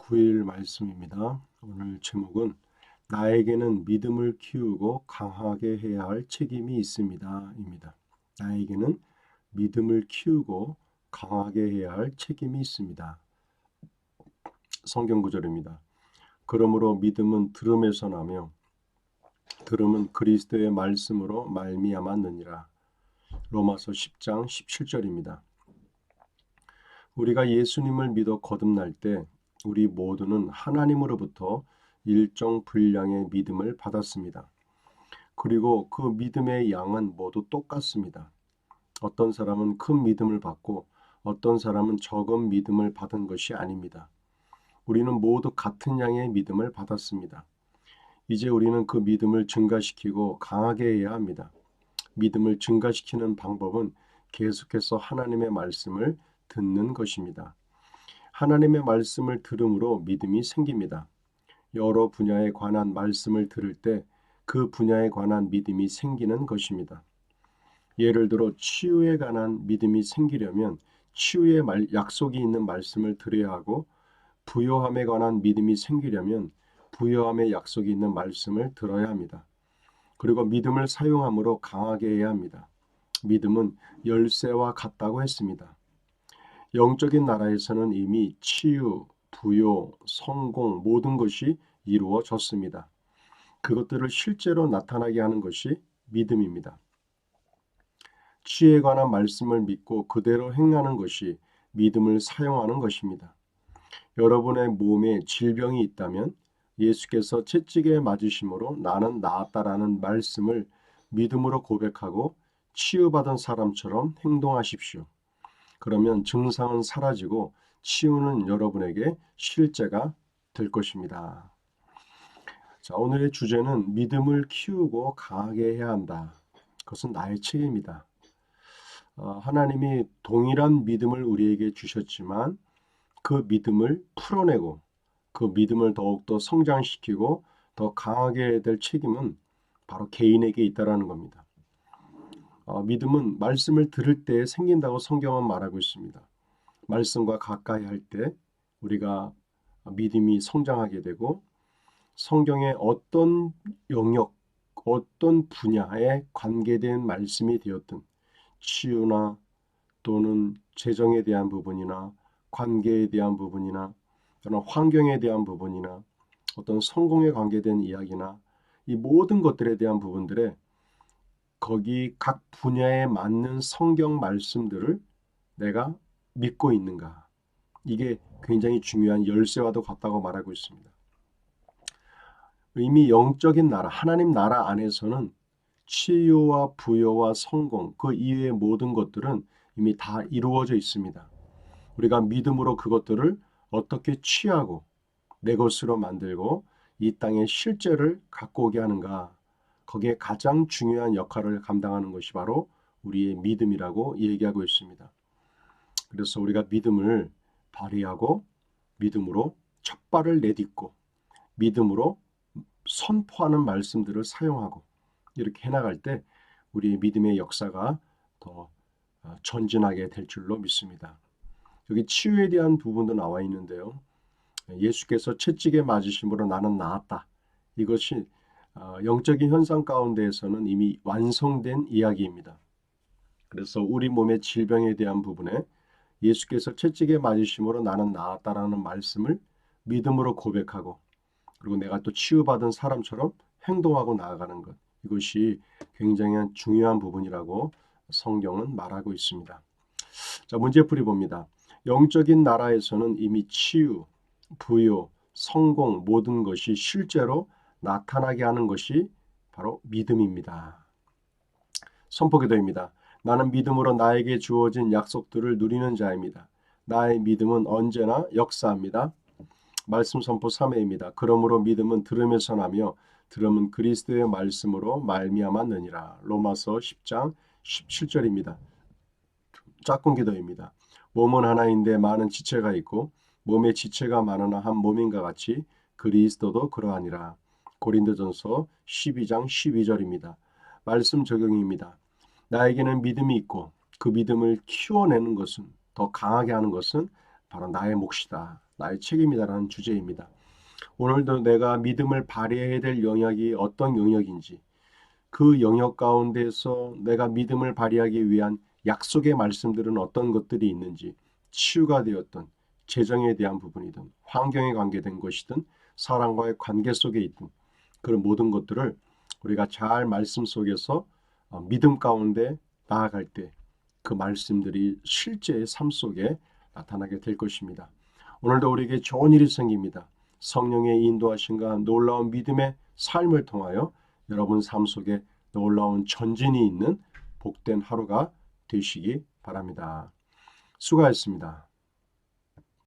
9일 말씀입니다. 오늘 제목은 나에게는 믿음을 키우고 강하게 해야 할 책임이 있습니다. 입니다. 나에게는 믿음을 키우고 강하게 해야 할 책임이 있습니다. 성경 구절입니다. 그러므로 믿음은 들음에서 나며 들음은 그리스도의 말씀으로 말미암았느니라. 로마서 10장 17절입니다. 우리가 예수님을 믿어 거듭날 때 우리 모두는 하나님으로부터 일정 분량의 믿음을 받았습니다. 그리고 그 믿음의 양은 모두 똑같습니다. 어떤 사람은 큰 믿음을 받고 어떤 사람은 적은 믿음을 받은 것이 아닙니다. 우리는 모두 같은 양의 믿음을 받았습니다. 이제 우리는 그 믿음을 증가시키고 강하게 해야 합니다. 믿음을 증가시키는 방법은 계속해서 하나님의 말씀을 듣는 것입니다. 하나님의 말씀을 들음으로 믿음이 생깁니다. 여러 분야에 관한 말씀을 들을 때 그 분야에 관한 믿음이 생기는 것입니다. 예를 들어 치유에 관한 믿음이 생기려면 치유의 약속이 있는 말씀을 들어야 하고, 부요함에 관한 믿음이 생기려면 부요함의 약속이 있는 말씀을 들어야 합니다. 그리고 믿음을 사용함으로 강하게 해야 합니다. 믿음은 열쇠와 같다고 했습니다. 영적인 나라에서는 이미 치유, 부요, 성공 모든 것이 이루어졌습니다. 그것들을 실제로 나타나게 하는 것이 믿음입니다. 치유에 관한 말씀을 믿고 그대로 행하는 것이 믿음을 사용하는 것입니다. 여러분의 몸에 질병이 있다면 예수께서 채찍에 맞으심으로 나는 나았다라는 말씀을 믿음으로 고백하고 치유받은 사람처럼 행동하십시오. 그러면 증상은 사라지고 치유는 여러분에게 실제가 될 것입니다. 자, 오늘의 주제는 믿음을 키우고 강하게 해야 한다. 그것은 나의 책임이다. 하나님이 동일한 믿음을 우리에게 주셨지만 그 믿음을 풀어내고 그 믿음을 더욱더 성장시키고 더 강하게 될 책임은 바로 개인에게 있다라는 겁니다. 믿음은 말씀을 들을 때 생긴다고 성경은 말하고 있습니다. 말씀과 가까이 할 때 우리가 믿음이 성장하게 되고, 성경의 어떤 영역, 어떤 분야에 관계된 말씀이 되었든 치유나 또는 재정에 대한 부분이나 관계에 대한 부분이나 또는 환경에 대한 부분이나 어떤 성공에 관계된 이야기나 이 모든 것들에 대한 부분들에 거기 각 분야에 맞는 성경 말씀들을 내가 믿고 있는가? 이게 굉장히 중요한 열쇠와도 같다고 말하고 있습니다. 이미 영적인 나라, 하나님 나라 안에서는 치유와 부여와 성공, 그 이외의 모든 것들은 이미 다 이루어져 있습니다. 우리가 믿음으로 그것들을 어떻게 취하고 내 것으로 만들고 이 땅에 실제를 갖고 오게 하는가, 거기에 가장 중요한 역할을 감당하는 것이 바로 우리의 믿음이라고 얘기하고 있습니다. 그래서 우리가 믿음을 발휘하고 믿음으로 첫 발을 내딛고 믿음으로 선포하는 말씀들을 사용하고 이렇게 해나갈 때 우리의 믿음의 역사가 더 전진하게 될 줄로 믿습니다. 여기 치유에 대한 부분도 나와 있는데요. 예수께서 채찍에 맞으심으로 나는 나았다. 이것이 영적인 현상 가운데에서는 이미 완성된 이야기입니다. 그래서 우리 몸의 질병에 대한 부분에 예수께서 채찍에 맞으심으로 나는 나았다라는 말씀을 믿음으로 고백하고, 그리고 내가 또 치유받은 사람처럼 행동하고 나아가는 것, 이것이 굉장히 중요한 부분이라고 성경은 말하고 있습니다. 자, 문제풀이 봅니다. 영적인 나라에서는 이미 치유, 부요, 성공 모든 것이 실제로 나타나게 하는 것이 바로 믿음입니다. 선포기도입니다. 나는 믿음으로 나에게 주어진 약속들을 누리는 자입니다. 나의 믿음은 언제나 역사합니다. 말씀 선포 3회입니다. 그러므로 믿음은 들음에서 나며 들음은 그리스도의 말씀으로 말미암았느니라. 로마서 10장 17절입니다. 짝꿍 기도입니다. 몸은 하나인데 많은 지체가 있고 몸의 지체가 많으나 한 몸인가 같이 그리스도도 그러하니라. 고린도전서 12장 12절입니다. 말씀 적용입니다. 나에게는 믿음이 있고 그 믿음을 키워내는 것은, 더 강하게 하는 것은 바로 나의 몫이다. 나의 책임이다라는 주제입니다. 오늘도 내가 믿음을 발휘해야 될 영역이 어떤 영역인지, 그 영역 가운데서 내가 믿음을 발휘하기 위한 약속의 말씀들은 어떤 것들이 있는지, 치유가 되었던 재정에 대한 부분이든 환경에 관계된 것이든 사람과의 관계 속에 있든 그런 모든 것들을 우리가 잘 말씀 속에서 믿음 가운데 나아갈 때 그 말씀들이 실제의 삶 속에 나타나게 될 것입니다. 오늘도 우리에게 좋은 일이 생깁니다. 성령의 인도하심과 놀라운 믿음의 삶을 통하여 여러분 삶 속에 놀라운 전진이 있는 복된 하루가 되시기 바랍니다. 수고하셨습니다.